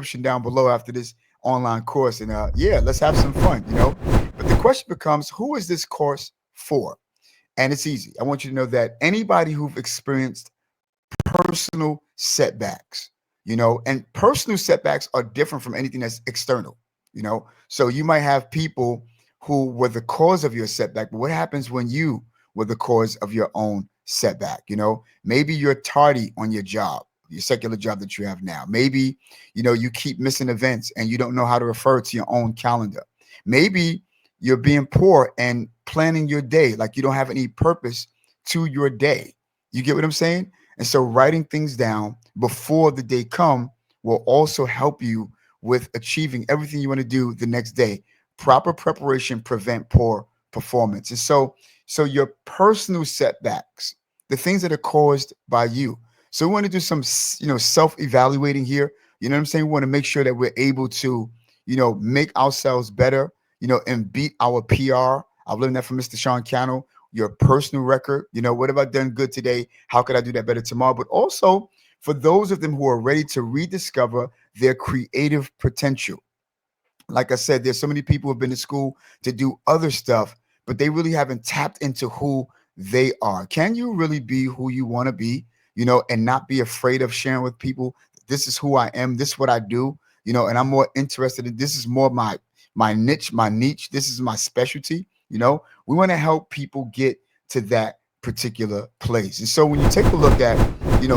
description down below after this online course. And yeah, let's have some fun, But the question becomes, who is this course for? And it's easy. I want you to know that anybody who've experienced personal setbacks, and personal setbacks are different from anything that's external. So you might have people who were the cause of your setback, but what happens when you were the cause of your own setback? Maybe you're tardy on your job, your secular job that you have now. Maybe, you keep missing events and you don't know how to refer to your own calendar. Maybe you're being poor and planning your day, like you don't have any purpose to your day. You get what I'm saying? And so writing things down before the day come will also help you with achieving everything you want to do the next day. Proper preparation prevent poor performance. And so your personal setbacks, the things that are caused by you. So we want to do some, self-evaluating here. You know what I'm saying? We want to make sure that we're able to, make ourselves better, and beat our PR. I've learned that from Mr. Sean Cannell. Your personal record, what have I done good today? How could I do that better tomorrow? But also for those of them who are ready to rediscover their creative potential. Like I said, there's so many people who have been to school to do other stuff, but they really haven't tapped into who they are. Can you really be who you want to be, and not be afraid of sharing with people? This is who I am. This is what I do, and I'm more interested in, this is more my niche. This is my specialty. We want to help people get to that particular place. And so when you take a look at,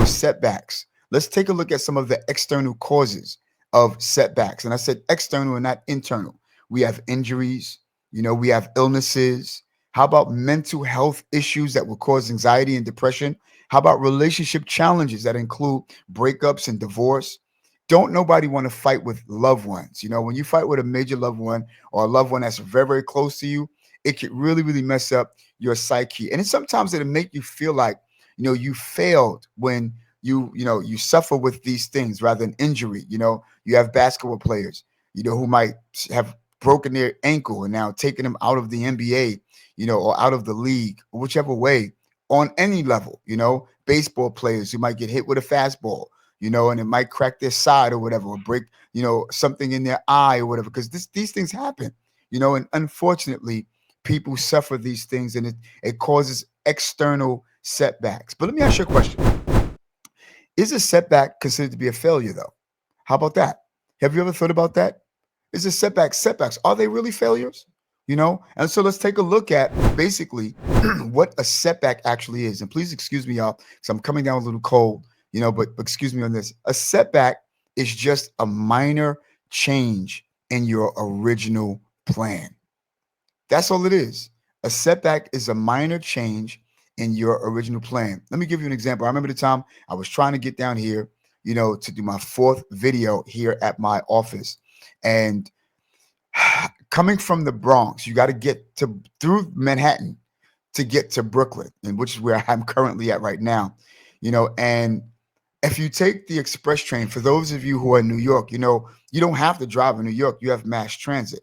setbacks, let's take a look at some of the external causes of setbacks. And I said external and not internal. We have injuries, we have illnesses. How about mental health issues that will cause anxiety and depression? How about relationship challenges that include breakups and divorce? Don't nobody want to fight with loved ones. When you fight with a major loved one or a loved one that's very, very close to you, it can really, really mess up your psyche. And sometimes it'll make you feel like, you failed when you suffer with these things rather than injury. You have basketball players, who might have broken their ankle and now taking them out of the NBA, or out of the league, whichever way, on any level, baseball players who might get hit with a fastball, and it might crack their side or whatever, or break, something in their eye or whatever, because these things happen, and unfortunately, people suffer these things and it causes external setbacks. But let me ask you a question. Is a setback considered to be a failure, though? How about that? Have you ever thought about that? Is a setbacks? Are they really failures? And so let's take a look at basically what a setback actually is. And please excuse me, y'all, because I'm coming down a little cold, but excuse me on this. A setback is just a minor change in your original plan. That's all it is. A setback is a minor change in your original plan. Let me give you an example. I remember the time I was trying to get down here, to do my 4th video here at my office. And coming from the Bronx, you got to get through Manhattan to get to Brooklyn, and which is where I'm currently at right now. And if you take the express train, for those of you who are in New York, you don't have to drive in New York. You have mass transit.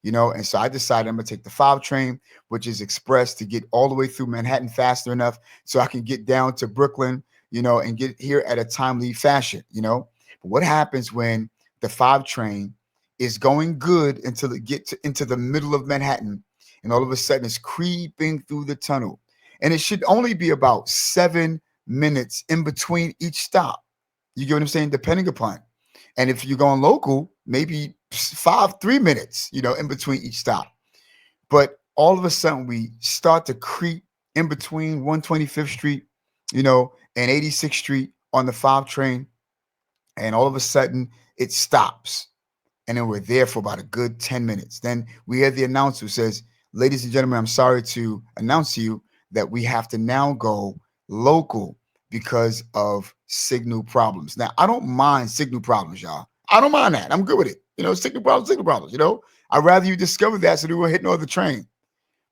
And so I decided I'm going to take the 5 train, which is express, to get all the way through Manhattan faster enough so I can get down to Brooklyn, and get here at a timely fashion, But what happens when the 5 train is going good until it gets into the middle of Manhattan, and all of a sudden it's creeping through the tunnel, and it should only be about 7 minutes in between each stop. You get what I'm saying? Depending upon. And if you're going local, maybe 3 minutes, in between each stop. But all of a sudden we start to creep in between 125th Street, and 86th Street on the 5 train. And all of a sudden it stops. And then we're there for about a good 10 minutes. Then we hear the announcer who says, "Ladies and gentlemen, I'm sorry to announce to you that we have to now go local because of signal problems." Now, I don't mind signal problems, y'all. I don't mind that. I'm good with it. Signal problems, I'd rather you discover that so that we'll hit no other train.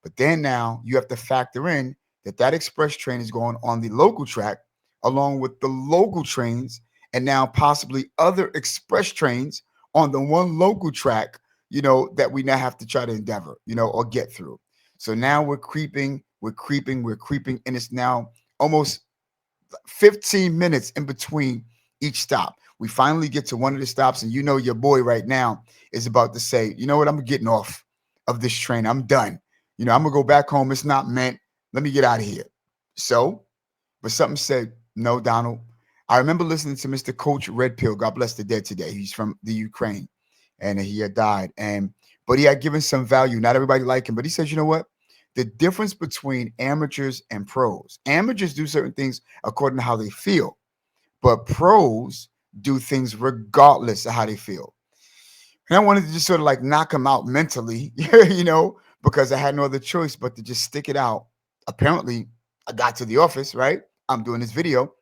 But then now you have to factor in that express train is going on the local track along with the local trains, and now possibly other express trains on the one local track, that we now have to try to endeavor, or get through. So now we're creeping, and it's now almost 15 minutes in between each stop. We finally get to one of the stops, and you know your boy right now is about to say, you know what, I'm getting off of this train. I'm done. I'm gonna go back home. It's not meant. Let me get out of here. So, but something said, no, Donald. I remember listening to Mr. Coach Red Pill. God bless the dead today. He's from the Ukraine, and he had died. But he had given some value. Not everybody liked him, but he says, you know what? The difference between amateurs and pros. Amateurs do certain things according to how they feel, but pros do things regardless of how they feel. And I wanted to just sort of like knock him out mentally, because I had no other choice but to just stick it out. Apparently, I got to the office, right? I'm doing this video.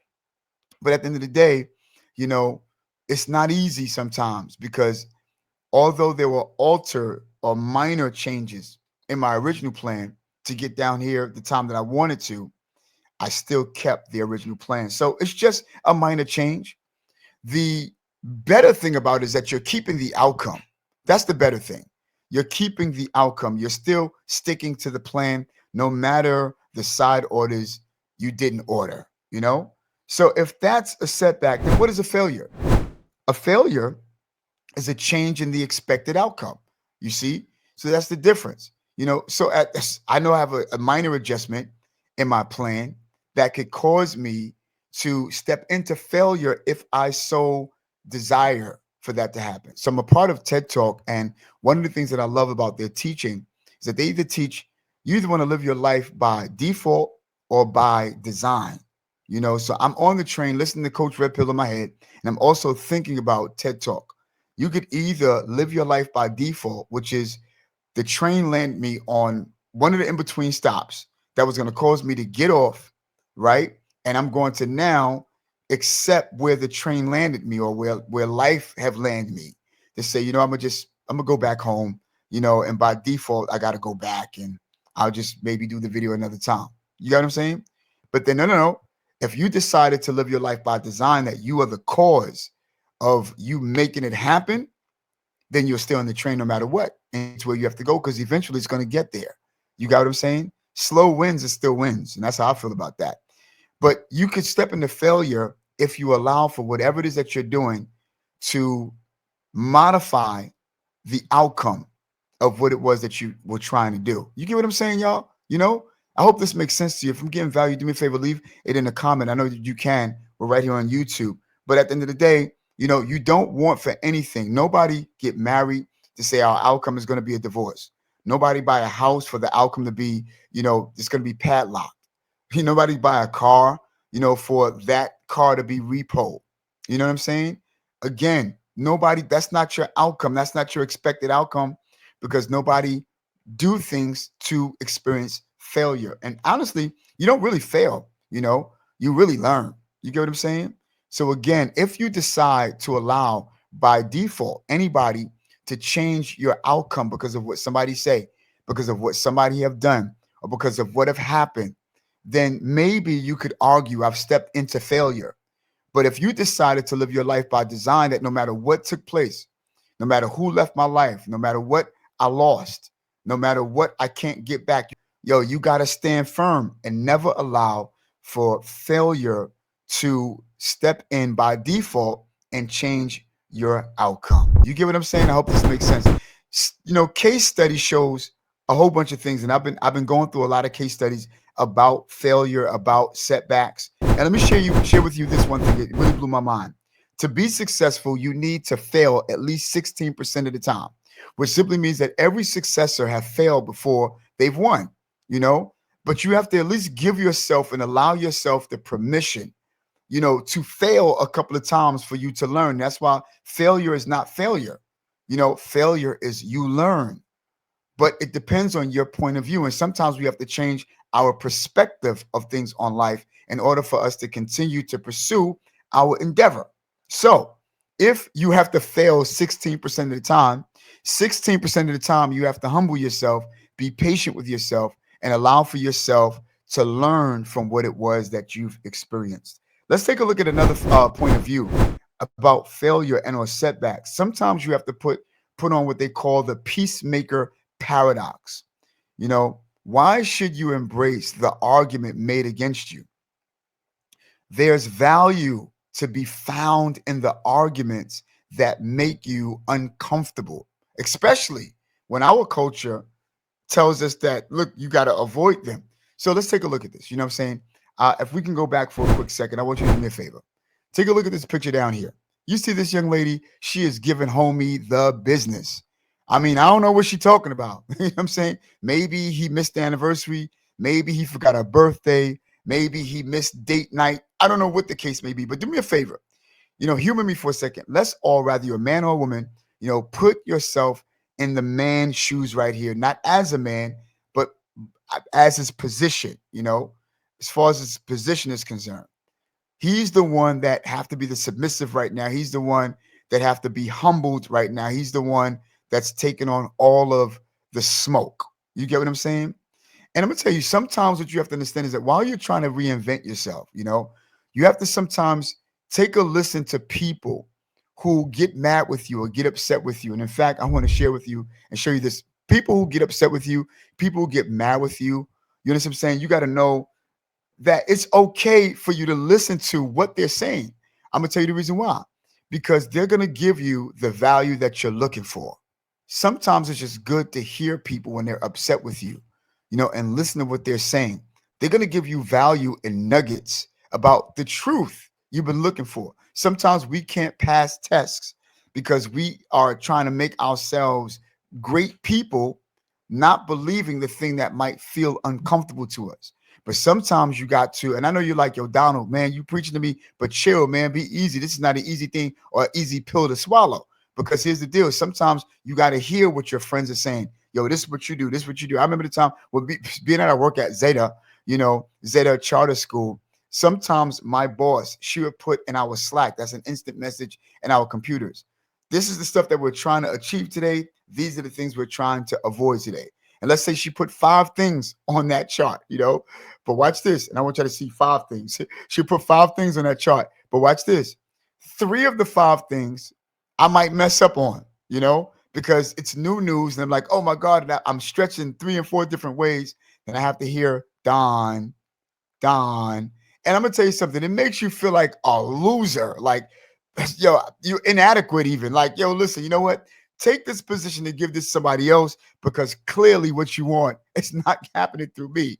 But at the end of the day, you know, it's not easy sometimes because although there were altered or minor changes in my original plan to get down here at the time that I wanted to, I still kept the original plan. So it's just a minor change. The better thing about it is that you're keeping the outcome. That's the better thing. You're keeping the outcome. You're still sticking to the plan, no matter the side orders you didn't order. So if that's a setback, then what is a failure? A failure is a change in the expected outcome. You see? So that's the difference. So I know I have a minor adjustment in my plan that could cause me to step into failure if I so desire for that to happen. So I'm a part of TED Talk, and one of the things that I love about their teaching is that they either teach you either want to live your life by default or by design. So I'm on the train listening to Coach Red Pill in my head, and I'm also thinking about TED Talk. You could either live your life by default, which is the train landed me on one of the in-between stops that was going to cause me to get off, right? And I'm going to now accept where the train landed me or where life have landed me to say, I'm gonna go back home, and by default, I gotta go back and I'll just maybe do the video another time. You got what I'm saying? But then no. If you decided to live your life by design, that you are the cause of you making it happen, then you're still on the train no matter what. And it's where you have to go because eventually it's going to get there. You got what I'm saying? Slow wins is still wins. And that's how I feel about that. But you could step into failure if you allow for whatever it is that you're doing to modify the outcome of what it was that you were trying to do. You get what I'm saying, y'all? I hope this makes sense to you. If I'm getting value, do me a favor, leave it in a comment. I know that you can. We're right here on YouTube. But at the end of the day, you don't want for anything. Nobody get married to say our outcome is going to be a divorce. Nobody buy a house for the outcome to be, it's going to be padlocked. Nobody buy a car, for that car to be repo. You know what I'm saying? Again, that's not your outcome. That's not your expected outcome because nobody do things to experience failure. And honestly, you don't really fail, you really learn. You get what I'm saying? So again, if you decide to allow by default anybody to change your outcome because of what somebody say, because of what somebody have done, or because of what have happened, then maybe you could argue I've stepped into failure. But if you decided to live your life by design, that no matter what took place, no matter who left my life, no matter what I lost, no matter what I can't get back, you got to stand firm and never allow for failure to step in by default and change your outcome. You get what I'm saying? I hope this makes sense. Case study shows a whole bunch of things, and I've been going through a lot of case studies about failure, about setbacks. And let me share with you this one thing that really blew my mind. To be successful, you need to fail at least 16% of the time, which simply means that every successor have failed before they've won, but you have to at least give yourself and allow yourself the permission, to fail a couple of times for you to learn. That's why failure is not failure. Failure is you learn, but it depends on your point of view. And sometimes we have to change our perspective of things on life in order for us to continue to pursue our endeavor. So if you have to fail 16% of the time, 16% of the time, you have to humble yourself, be patient with yourself, and allow for yourself to learn from what it was that you've experienced. Let's take a look at another point of view about failure and or setbacks. Sometimes you have to put on what they call the peacemaker paradox. Why should you embrace the argument made against you? There's value to be found in the arguments that make you uncomfortable, especially when our culture tells us that, look, you got to avoid them. So let's take a look at this. You know what I'm saying? If we can go back for a quick second, I want you to do me a favor. Take a look at this picture down here. You see this young lady? She is giving homie the business. I mean, I don't know what she's talking about. You know what I'm saying? Maybe he missed the anniversary. Maybe he forgot her birthday. Maybe he missed date night. I don't know what the case may be, but do me a favor. Humor me for a second. Let's all, rather you're a man or a woman, put yourself in the man's shoes right here, not as a man, but as his position, as far as his position is concerned. He's the one that have to be the submissive right now. He's the one that have to be humbled right now. He's the one that's taking on all of the smoke. You get what I'm saying? And I'm gonna tell you, sometimes what you have to understand is that while you're trying to reinvent yourself, you have to sometimes take a listen to people who get mad with you or get upset with you. And in fact, I want to share with you and show you this. People who get upset with you, people who get mad with you understand what I'm saying? You got to know that it's okay for you to listen to what they're saying. I'm gonna tell you the reason why. Because they're gonna give you the value that you're looking for. Sometimes it's just good to hear people when they're upset with you, and listen to what they're saying. They're gonna give you value and nuggets about the truth you've been looking for. Sometimes we can't pass tests because we are trying to make ourselves great people, not believing the thing that might feel uncomfortable to us. But sometimes you got to, and I know you're like, yo, Donald, man, you preaching to me, but chill, man, be easy. This is not an easy thing or an easy pill to swallow. Because here's the deal. Sometimes you got to hear what your friends are saying. Yo, this is what you do. This is what you do. I remember the time when being at, I work at Zeta, Zeta Charter School. Sometimes my boss, she would put in our Slack, that's an instant message in our computers. This is the stuff that we're trying to achieve today. These are the things we're trying to avoid today. And let's say she put 5 things on that chart, but watch this. And I want you to see 5 things. She put 5 things on that chart, but watch this. 3 of the 5 things I might mess up on, because it's new news. And I'm like, oh my God, I'm stretching 3 and 4 different ways. Then I have to hear Don. And I'm going to tell you something. It makes you feel like a loser. Like, yo, you're inadequate even. Like, yo, listen, you know what? Take this position and give this to somebody else because clearly what you want is not happening through me,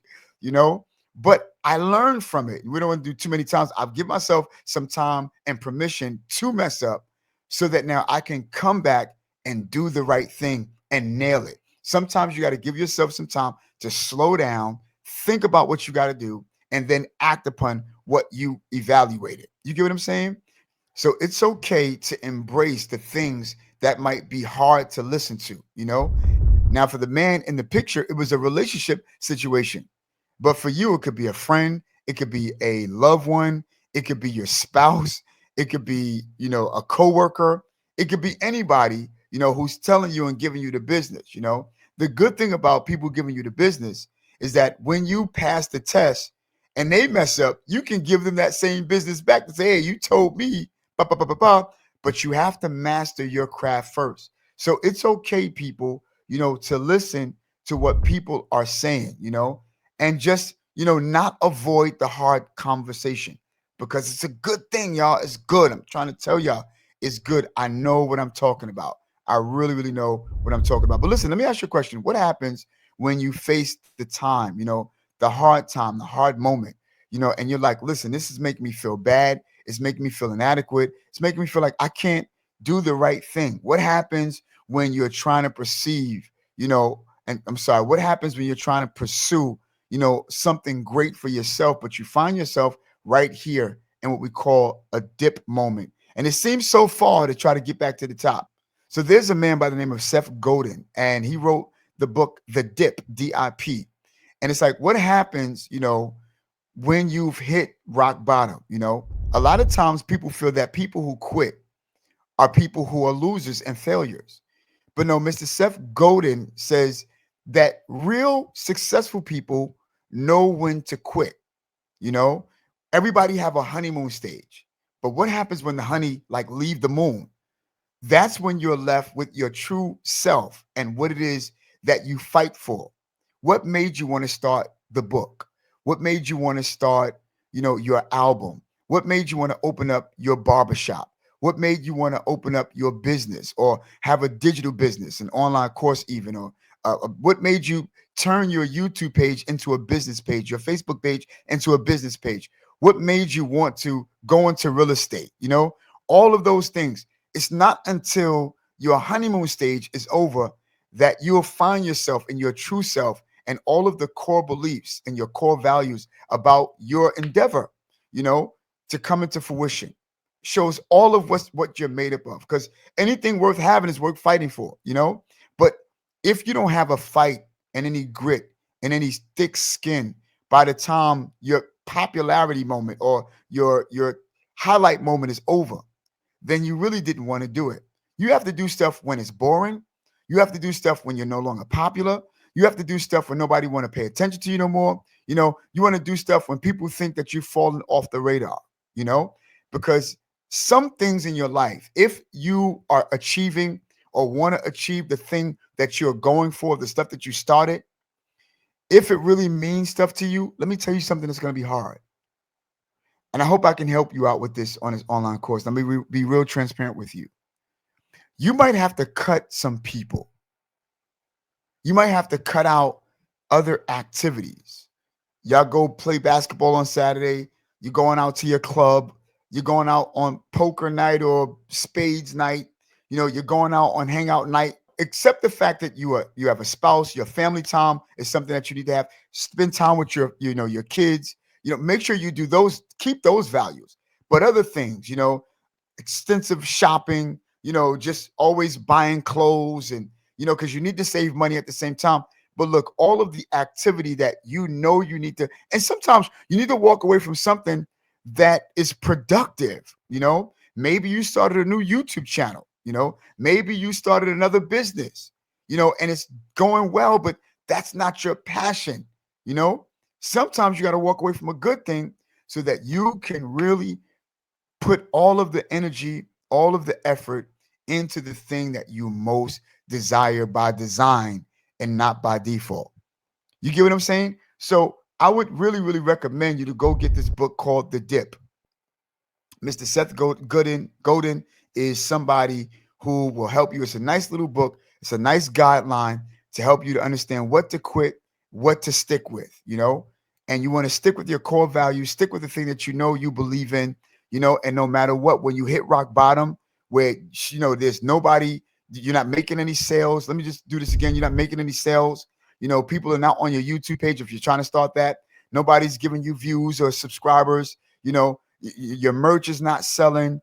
But I learned from it. We don't want to do too many times. I've given myself some time and permission to mess up so that now I can come back and do the right thing and nail it. Sometimes you got to give yourself some time to slow down, think about what you got to do, and then act upon what you evaluated. You get what I'm saying? So it's okay to embrace the things that might be hard to listen to, Now, for the man in the picture, it was a relationship situation. But for you, it could be a friend, it could be a loved one, it could be your spouse, it could be, a coworker, it could be anybody, who's telling you and giving you the business. The good thing about people giving you the business is that when you pass the test and they mess up, you can give them that same business back to say, hey, you told me, bah, bah, bah, bah, bah, but you have to master your craft first. So it's okay, people, to listen to what people are saying, and just, not avoid the hard conversation because it's a good thing, y'all. It's good. I'm trying to tell y'all it's good. I know what I'm talking about. I really, really know what I'm talking about. But listen, let me ask you a question. What happens when you face the time, the hard moment, and you're like, listen, this is making me feel bad. It's making me feel inadequate. It's making me feel like I can't do the right thing. What happens when you're trying to perceive, and I'm sorry, what happens when you're trying to pursue, something great for yourself, but you find yourself right here in what we call a dip moment. And it seems so far to try to get back to the top. So there's a man by the name of Seth Godin, and he wrote the book, The Dip, DIP. And it's like, what happens, when you've hit rock bottom, a lot of times people feel that people who quit are people who are losers and failures. But no, Mr. Seth Godin says that real successful people know when to quit. You know, everybody have a honeymoon stage. But what happens when the honey like leave the moon? That's when you're left with your true self and what it is that you fight for. What made you want to start the book? What made you want to start, your album? What made you want to open up your barbershop? What made you want to open up your business or have a digital business, an online course, even? Or what made you turn your YouTube page into a business page, your Facebook page into a business page? What made you want to go into real estate? All of those things. It's not until your honeymoon stage is over that you'll find yourself in your true self and all of the core beliefs and your core values about your endeavor, you know, to come into fruition. Shows all of what you're made up of. Because anything worth having is worth fighting for. But if you don't have a fight and any grit and any thick skin, by the time your popularity moment or your highlight moment is over, then you really didn't want to do it. You have to do stuff when it's boring. You have to do stuff when you're no longer popular. You have to do stuff when nobody want to pay attention to you no more. You want to do stuff when people think that you've fallen off the radar, you know, because some things in your life, if you are achieving or want to achieve the thing that you're going for, the stuff that you started, if it really means stuff to you, let me tell you something that's going to be hard. And I hope I can help you out with this on this online course. Let me be real transparent with you. You might have to cut some people. You might have to cut out other activities. Y'all go play basketball on Saturday. You're going out to your club. You're going out on poker night or spades night. You're going out on hangout night. Accept the fact that you have a spouse. Your family time is something that you need to have. Spend time with your kids. Make sure you do those. Keep those values. But other things, extensive shopping. Just always buying clothes and because you need to save money at the same time. But look, all of the activity that you need to, and sometimes you need to walk away from something that is productive. Maybe you started a new YouTube channel. Maybe you started another business. And it's going well, but that's not your passion. Sometimes you got to walk away from a good thing so that you can really put all of the energy, all of the effort into the thing that you most desire by design and not by default. You get what I'm saying? So I would really, really recommend you to go get this book called The Dip. Mr. Seth Godin is somebody who will help you. It's a nice little book. It's a nice guideline to help you to understand what to quit, what to stick with, and you want to stick with your core values, stick with the thing that you believe in, and no matter what, when you hit rock bottom, where, there's nobody, you're not making any sales. Let me just do this again. You're not making any sales. People are not on your YouTube page. If you're trying to start that, nobody's giving you views or subscribers. Your merch is not selling.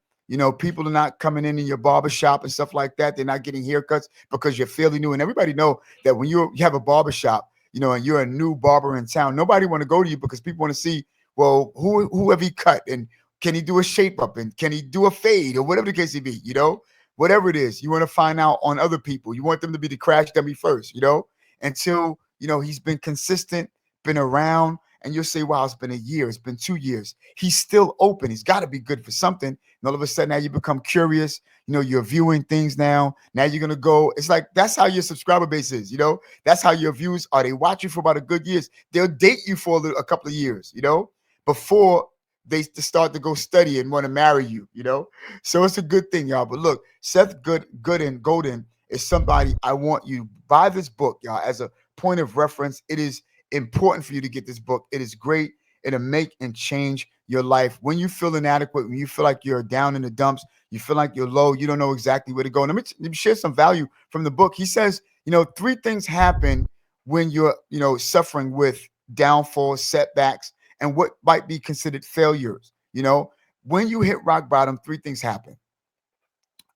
People are not coming in your barbershop and stuff like that. They're not getting haircuts because you're fairly new. And everybody know that when you have a barbershop, and you're a new barber in town, nobody want to go to you because people want to see, well, who have he cut? And can he do a shape up? And can he do a fade or whatever the case may be, whatever it is, you want to find out on other people. You want them to be the crash dummy first, until, he's been consistent, been around. And you'll say, wow, it's been a year. It's been 2 years. He's still open. He's got to be good for something. And all of a sudden now you become curious. You're viewing things now. Now you're going to go. It's like, that's how your subscriber base is. That's how your views are. They watch you for about a good years. They'll date you for a couple of years, before they start to go study and want to marry you, So it's a good thing, y'all. But look, Seth Godin is somebody I want you to buy this book, y'all, as a point of reference. It is important for you to get this book. It is great. It'll make and change your life. When you feel inadequate, when you feel like you're down in the dumps, you feel like you're low, you don't know exactly where to go. Let me share some value from the book. He says, 3 things happen when you're, suffering with downfalls, setbacks, and what might be considered failures. When you hit rock bottom, 3 things happen.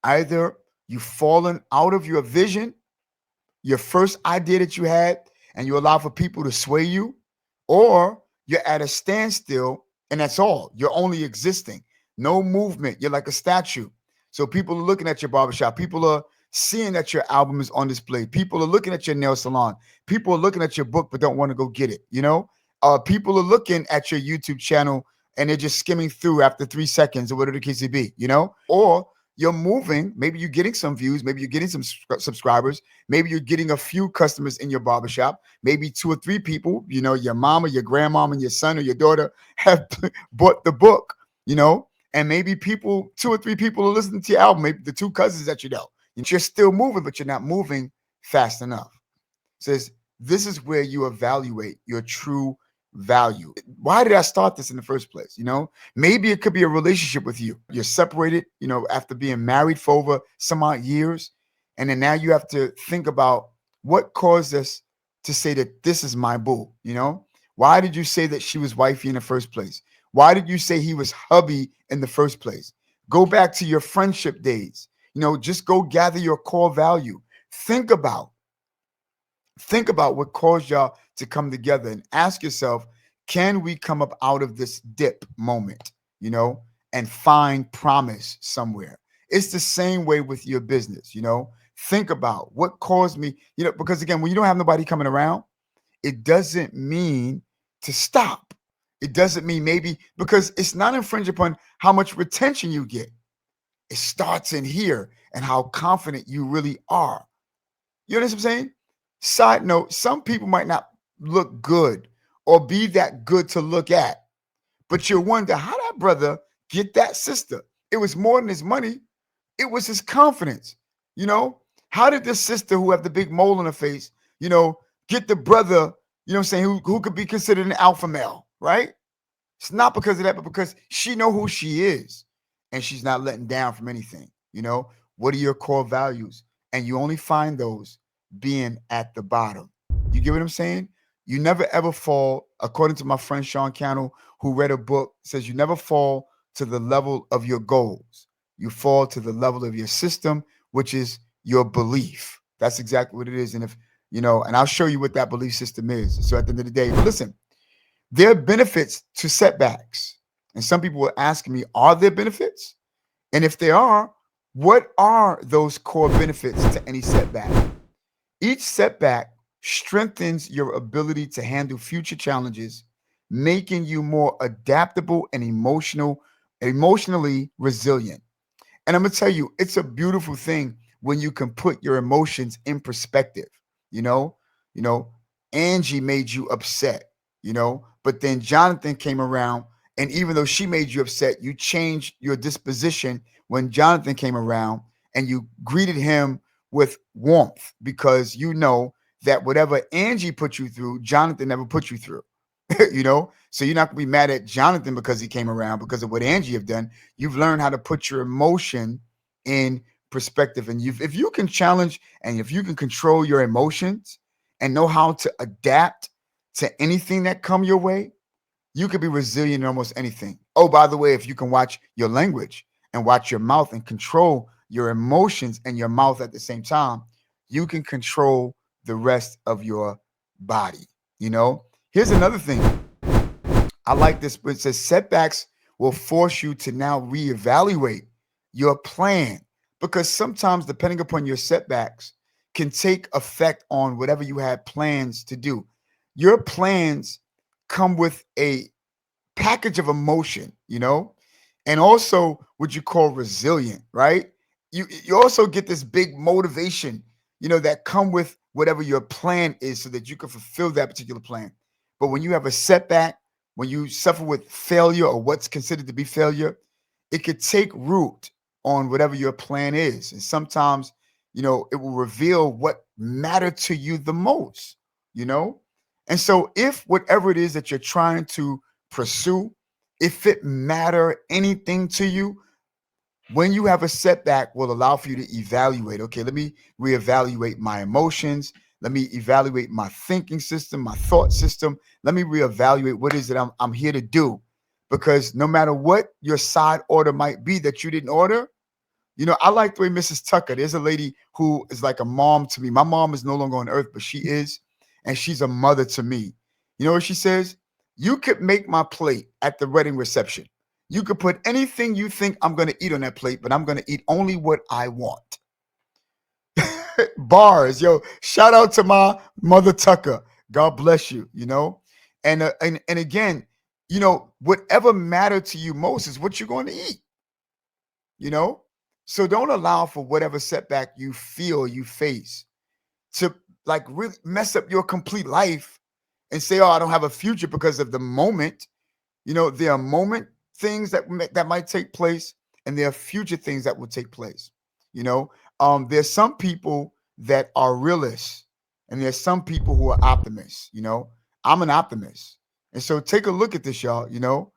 Either you've fallen out of your vision, your first idea that you had, and you allow for people to sway you, or you're at a standstill and that's all. You're only existing. No movement. You're like a statue. So people are looking at your barbershop. People are seeing that your album is on display. People are looking at your nail salon. People are looking at your book but don't want to go get it. People are looking at your YouTube channel and they're just skimming through after 3 seconds or whatever the case may be, or you're moving. Maybe you're getting some views. Maybe you're getting some subscribers. Maybe you're getting a few customers in your barbershop. Maybe 2 or 3 people, your mom or your grandmom and your son or your daughter have bought the book, you know, and maybe people, 2 or 3 people are listening to your album, maybe the 2 cousins that you know. You're still moving, but you're not moving fast enough. Says this is where you evaluate your true value. Why did I start this in the first place? You know, maybe it could be a relationship with you. You're separated, you know, after being married for over some odd years. And then now you have to think about what caused us to say that this is my boo, you know? Why did you say that she was wifey in the first place? Why did you say he was hubby in the first place? Go back to your friendship days. You know, just go gather your core value. Think about Think about what caused y'all to come together and ask yourself, can we come up out of this dip moment, you know, and find promise somewhere? It's the same way with your business, you know. Think about what caused me, you know, because again, when you don't have nobody coming around, it doesn't mean to stop. It doesn't mean maybe because it's not infringed upon how much retention you get. It starts in here and how confident you really are. You understand what I'm saying? Side note, some people might not look good or be that good to look at, but you wonder how that brother get that sister. It was more than his money. It was his confidence. You know, how did this sister who have the big mole on her face, you know, get the brother, you know what I'm saying, who could be considered an alpha male, right? It's not because of that, but because she know who she is and she's not letting down from anything. You know, what are your core values? And you only find those being at the bottom. You get what I'm saying? You never ever fall, according to my friend Sean Cannell, who read a book, says you never fall to the level of your goals. You fall to the level of your system, which is your belief. That's exactly what it is. And if, you know, and I'll show you what that belief system is. So at the end of the day, but listen, there are benefits to setbacks. And some people were asking me, are there benefits? And if there are, what are those core benefits to any setback? Each setback strengthens your ability to handle future challenges, making you more adaptable and emotionally resilient. And I'm gonna tell you, it's a beautiful thing when you can put your emotions in perspective. You know, you know, Angie made you upset, you know, but then Jonathan came around, and even though she made you upset, you changed your disposition when Jonathan came around and you greeted him with warmth because you know that whatever Angie put you through, Jonathan never put you through. You know, so you're not gonna be mad at Jonathan because he came around because of what Angie have done. You've learned how to put your emotion in perspective, and if you can challenge and if you can control your emotions and know how to adapt to anything that come your way, you could be resilient in almost anything. Oh, by the way, if you can watch your language and watch your mouth and control your emotions and your mouth at the same time, you can control the rest of your body. You know, here's another thing. I like this, but it says setbacks will force you to now reevaluate your plan because sometimes, depending upon your setbacks, can take effect on whatever you had plans to do. Your plans come with a package of emotion, you know, and also what you call resilient, right? You also get this big motivation, you know, that come with whatever your plan is so that you can fulfill that particular plan. But when you have a setback, when you suffer with failure or what's considered to be failure, it could take root on whatever your plan is. And sometimes, you know, it will reveal what mattered to you the most, you know? And so if whatever it is that you're trying to pursue, if it matter anything to you, when you have a setback will allow for you to evaluate, okay, let me reevaluate my emotions, let me evaluate my thinking system, my thought system, let me reevaluate what is it I'm here to do, because no matter what your side order might be that you didn't order, you know, I like the way Mrs. Tucker, there's a lady who is like a mom to me. My mom is no longer on earth, but she is, and she's a mother to me. You know what she says? You could make my plate at the wedding reception. You could put anything you think I'm going to eat on that plate, but I'm going to eat only what I want. Bars, yo, shout out to my mother Tucker. God bless you, you know? And again, you know, whatever mattered to you most is what you're going to eat, you know? So don't allow for whatever setback you feel you face to like really mess up your complete life and say, oh, I don't have a future because of the moment. You know, there are moments things that might take place, and there are future things that will take place. You know, there's some people that are realists, and there's some people who are optimists. You know, I'm an optimist, and so take a look at this, y'all. You know,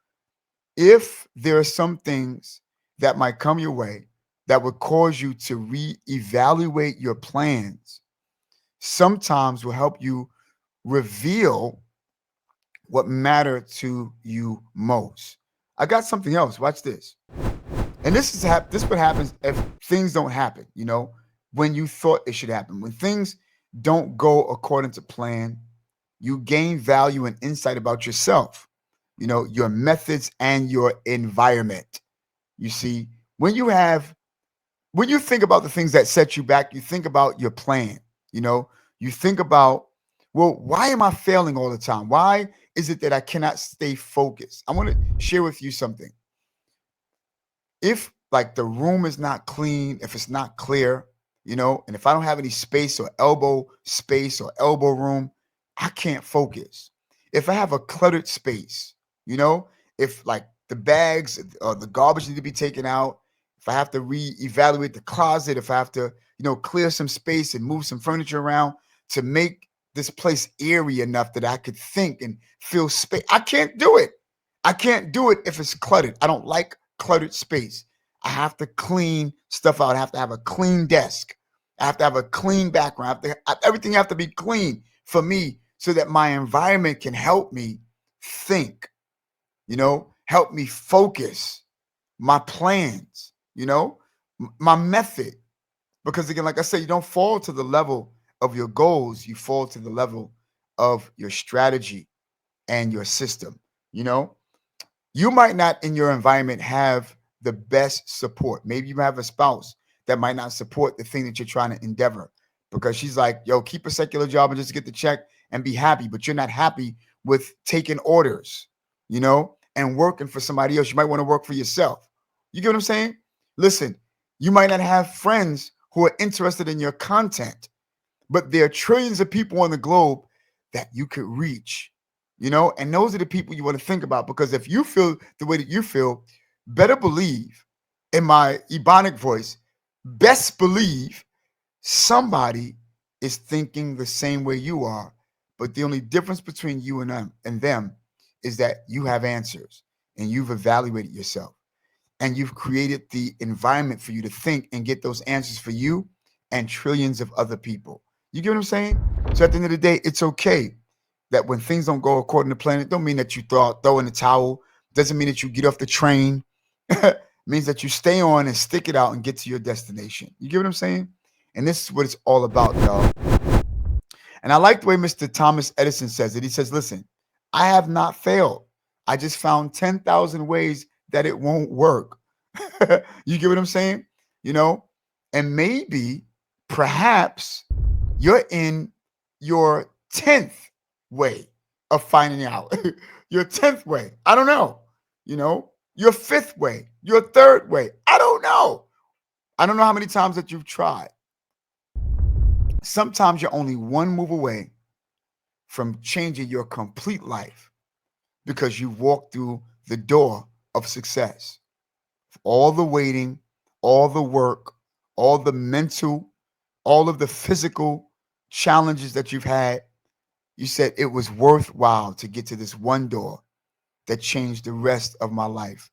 if there are some things that might come your way that would cause you to reevaluate your plans, sometimes will help you reveal what matter to you most. I got something else. Watch this. And this what happens if things don't happen, you know, when you thought it should happen. When things don't go according to plan, you gain value and insight about yourself, you know, your methods and your environment. You see, when you think about the things that set you back, you think about your plan, you know, you think about, well, why am I failing all the time? Why is it that I cannot stay focused? I want to share with you something. If like the room is not clean, if it's not clear, you know, and if I don't have any space or elbow room, I can't focus. If I have a cluttered space, you know, if like the bags or the garbage need to be taken out, if I have to reevaluate the closet, if I have to, you know, clear some space and move some furniture around to make this place eerie enough that I could think and feel space, I can't do it. I can't do it if it's cluttered. I don't like cluttered space. I have to clean stuff out. I have to have a clean desk. I have to have a clean background. Everything have to be clean for me so that my environment can help me think, you know, help me focus my plans, you know, my method. Because again, like I said, you don't fall to the level of your goals. You fall to the level of your strategy and your system, you know. You might not in your environment have the best support. Maybe you have a spouse that might not support the thing that you're trying to endeavor because she's like, yo, keep a secular job and just get the check and be happy. But you're not happy with taking orders, you know, and working for somebody else. You might want to work for yourself. You get what I'm saying? Listen, you might not have friends who are interested in your content, but there are trillions of people on the globe that you could reach, you know, and those are the people you want to think about, because if you feel the way that you feel, better believe, in my ebonic voice, best believe somebody is thinking the same way you are. But the only difference between you and them is that you have answers and you've evaluated yourself and you've created the environment for you to think and get those answers for you and trillions of other people. You get what I'm saying? So at the end of the day, it's okay that when things don't go according to plan, it don't mean that you throw in the towel. Doesn't mean that you get off the train. It means that you stay on and stick it out and get to your destination. You get what I'm saying? And this is what it's all about, y'all. And I like the way Mr. Thomas Edison says it. He says, listen, I have not failed. I just found 10,000 ways that it won't work. You get what I'm saying? You know, and maybe, perhaps, you're in your 10th way of finding out. Your 10th way. I don't know. You know, your 5th way, your 3rd way. I don't know. I don't know how many times that you've tried. Sometimes you're only one move away from changing your complete life because you walked through the door of success. All the waiting, all the work, all the mental, all of the physical challenges that you've had, you said it was worthwhile to get to this one door that changed the rest of my life.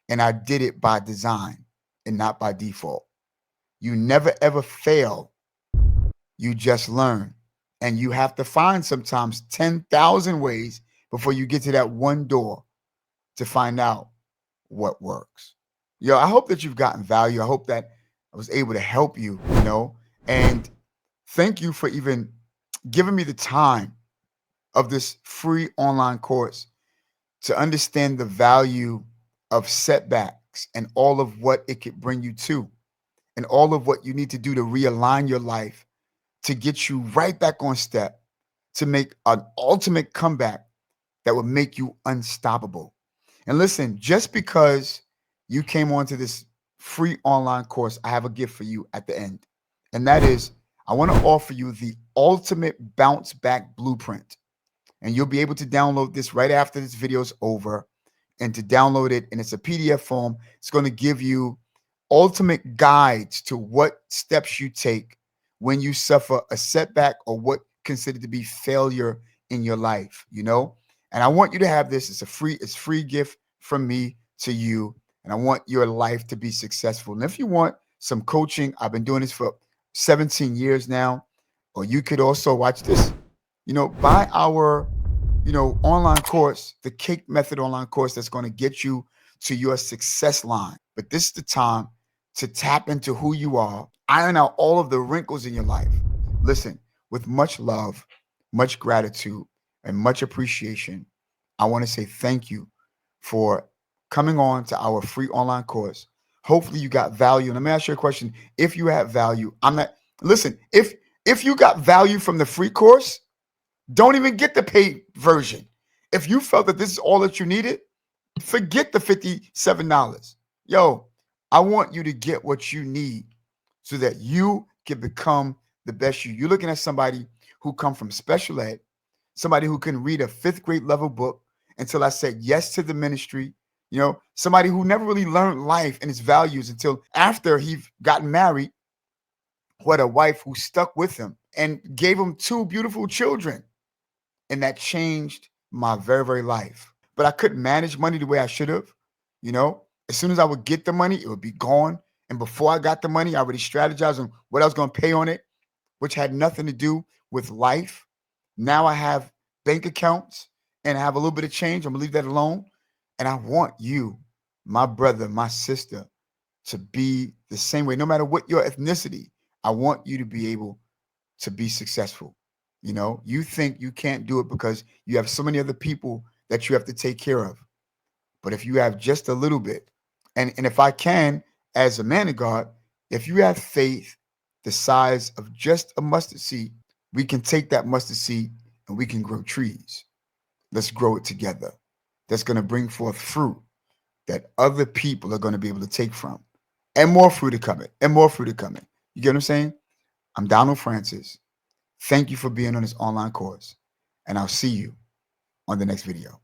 And I did it by design and not by default. You never ever fail. You just learn. And you have to find sometimes 10,000 ways before you get to that one door to find out what works. Yo, I hope that you've gotten value. I hope that I was able to help you, you know, and thank you for even giving me the time of this free online course to understand the value of setbacks and all of what it could bring you to, and all of what you need to do to realign your life to get you right back on step, to make an ultimate comeback that would make you unstoppable. And listen, just because you came onto this free online course, I have a gift for you at the end. And that is, I want to offer you the ultimate bounce back blueprint. And you'll be able to download this right after this video is over. and to download it. And it's a PDF form. It's going to give you ultimate guides to what steps you take when you suffer a setback or what considered to be failure in your life, you know? And I want you to have this. It's free gift from me to you. And I want your life to be successful. And if you want some coaching, I've been doing this for 17 years now. Or you could also watch this, buy our, online course, the Cake Method online course that's going to get you to your success line. But this is the time to tap into who you are, iron out all of the wrinkles in your life. Listen, with much love, much gratitude, and much appreciation, I want to say thank you for coming on to our free online course. Hopefully you got value. And let me ask you a question. If you have value, listen, if you got value from the free course, don't even get the paid version. If you felt that this is all that you needed, forget the $57. Yo, I want you to get what you need so that you can become the best you. You're looking at somebody who come from special ed, somebody who can read a 5th grade level book until I said yes to the ministry. Somebody who never really learned life and its values until after he got married, who had a wife who stuck with him and gave him 2 beautiful children. And that changed my very, very life. But I couldn't manage money the way I should have. As soon as I would get the money, it would be gone. And before I got the money, I already strategized on what I was going to pay on it, which had nothing to do with life. Now I have bank accounts and I have a little bit of change. I'm going to leave that alone. And I want you, my brother, my sister, to be the same way. No matter what your ethnicity, I want you to be able to be successful. You think you can't do it because you have so many other people that you have to take care of. But if you have just a little bit, and if I can, as a man of God, if you have faith the size of just a mustard seed, we can take that mustard seed and we can grow trees. Let's grow it together. That's going to bring forth fruit that other people are going to be able to take from. And more fruit are coming. And more fruit are coming. You get what I'm saying? I'm Donald Francis. Thank you for being on this online course. And I'll see you on the next video.